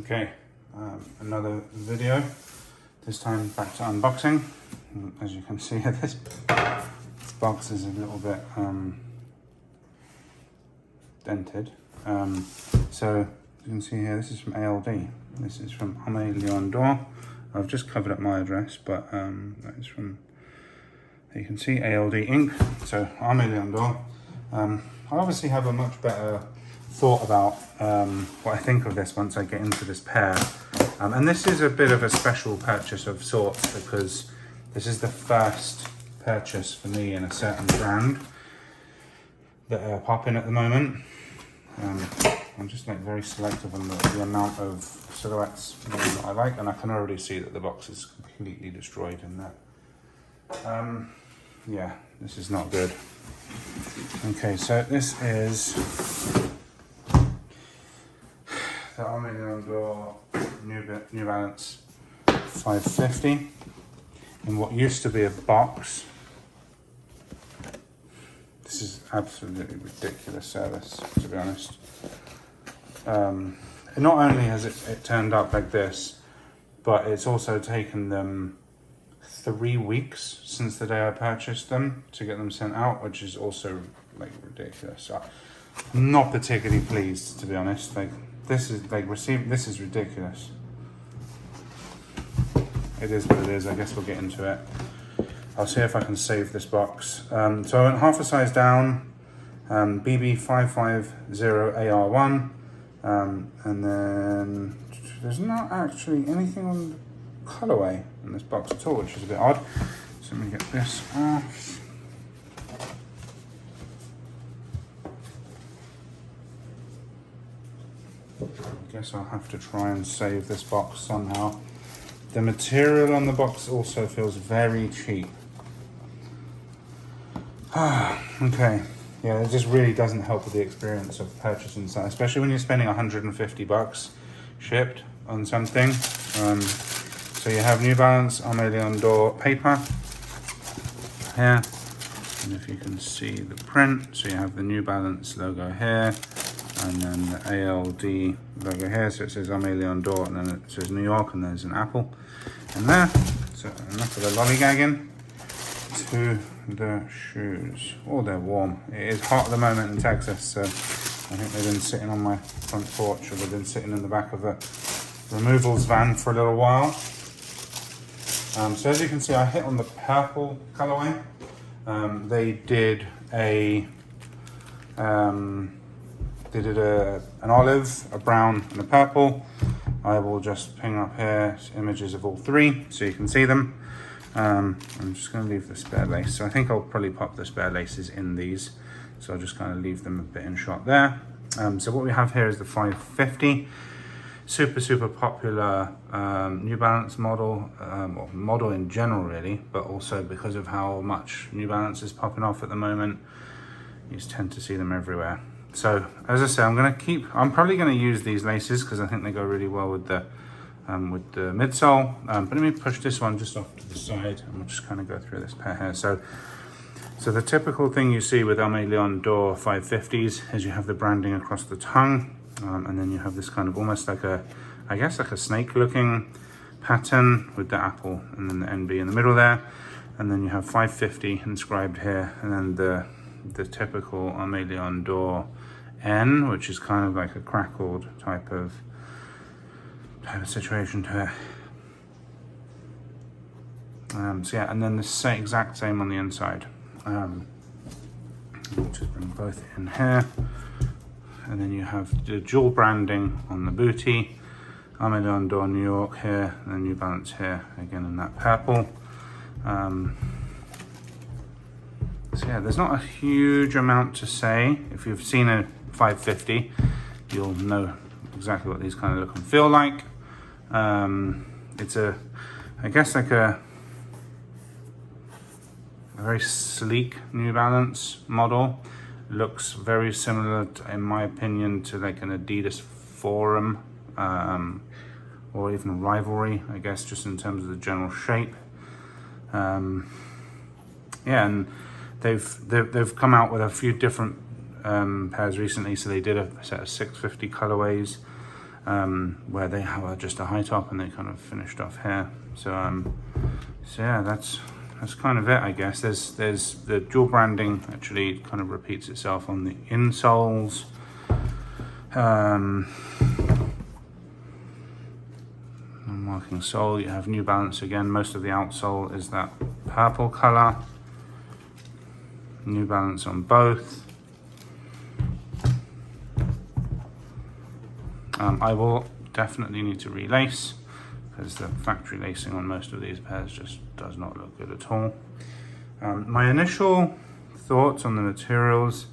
Okay, another video, this time back to unboxing. As you can see here, this box is a little bit dented. So you can see here, this is from ALD. This is from Aime Dore. I've just covered up my address, but that is from, you can see ALD ink, so Aime Dore. I obviously have a much better thought about what I think of this once I get into this pair. And this is a bit of a special purchase of sorts because this is the first purchase for me in a certain brand that are popping at the moment. I'm just like very selective on the amount of silhouettes that I like, and I can already see that the box is completely destroyed in that. Yeah, this is not good. Okay, so this is the Aime Dore New Balance 550 in what used to be a box. This is absolutely ridiculous service, to be honest. Not only has it turned up like this, but it's also taken them 3 weeks since the day I purchased them to get them sent out, which is also like ridiculous. I'm not particularly pleased, to be honest. Like this is ridiculous. It is what it is. I guess we'll get into it. I'll see if I can save this box. So I went half a size down, BB550AR1, and then there's not actually anything on the colorway in this box at all, which is a bit odd. So let me get this off. I guess I'll have to try and save this box somehow. The material on the box also feels very cheap. Okay, yeah, it just really doesn't help with the experience of purchasing something, especially when you're spending 150 bucks shipped on something. So you have New Balance Aime Dore paper here, and if you can see the print, so you have the New Balance logo here, and then the ALD logo here, so it says Aime Dore, and then it says New York, and there's an apple in there. So enough of the lollygagging. To the shoes. Oh, they're warm. It is hot at the moment in Texas, so I think they've been sitting on my front porch, or they've been sitting in the back of a removals van for a little while. So as you can see, I hit on the purple colorway. They did an olive, a brown, and a purple. I will just ping up here images of all three so you can see them. I'm just going to leave the spare lace. So I think I'll probably pop the spare laces in these. So I'll just kind of leave them a bit in shot there. So what we have here is the 550. Super popular New Balance model, well, model in general really, but also because of how much New Balance is popping off at the moment, you just tend to see them everywhere. So as I say, I'm probably going to use these laces because I think they go really well with the midsole. But let me push this one just off to the side, and we'll just kind of go through this pair here. So the typical thing you see with Aime Dore 550s is you have the branding across the tongue, and then you have this kind of almost like I guess like a snake looking pattern with the apple and then the NB in the middle there, and then you have 550 inscribed here, and then the typical Aime Dore N, which is kind of like a crackled type of situation to it. So yeah, and then the exact same on the inside. We'll just bring both in here, and then you have the dual branding on the booty, Aime Dore New York here, and then New Balance here again in that purple. So yeah, there's not a huge amount to say. If you've seen a 550, you'll know exactly what these kind of look and feel like. It's I guess like a very sleek New Balance model. Looks very similar in my opinion to like an Adidas Forum, or even Rivalry, I guess, just in terms of the general shape. Yeah, and they've come out with a few different pairs recently. So they did a set of 650 colorways. where they have just a high top and they kind of finished off here. So yeah, that's kind of it, I guess. There's the dual branding actually kind of repeats itself on the insoles. Marking sole, you have New Balance again. Most of the outsole is that purple color. New Balance on both. I will definitely need to relace because the factory lacing on most of these pairs just does not look good at all. My initial thoughts on the materials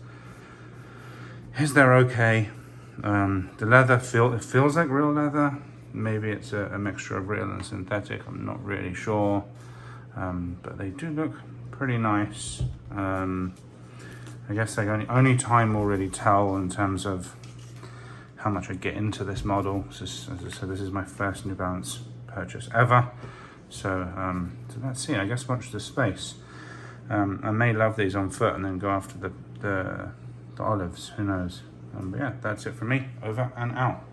is they're okay. The leather it feels like real leather. Maybe it's a mixture of real and synthetic, I'm not really sure. But they do look pretty nice. I guess like only time will really tell in terms of how much I get into this model. As I said, this is my first New Balance purchase ever. So let's see, I guess watch the space. I may love these on foot and then go after the olives, who knows. But yeah, that's it for me, over and out.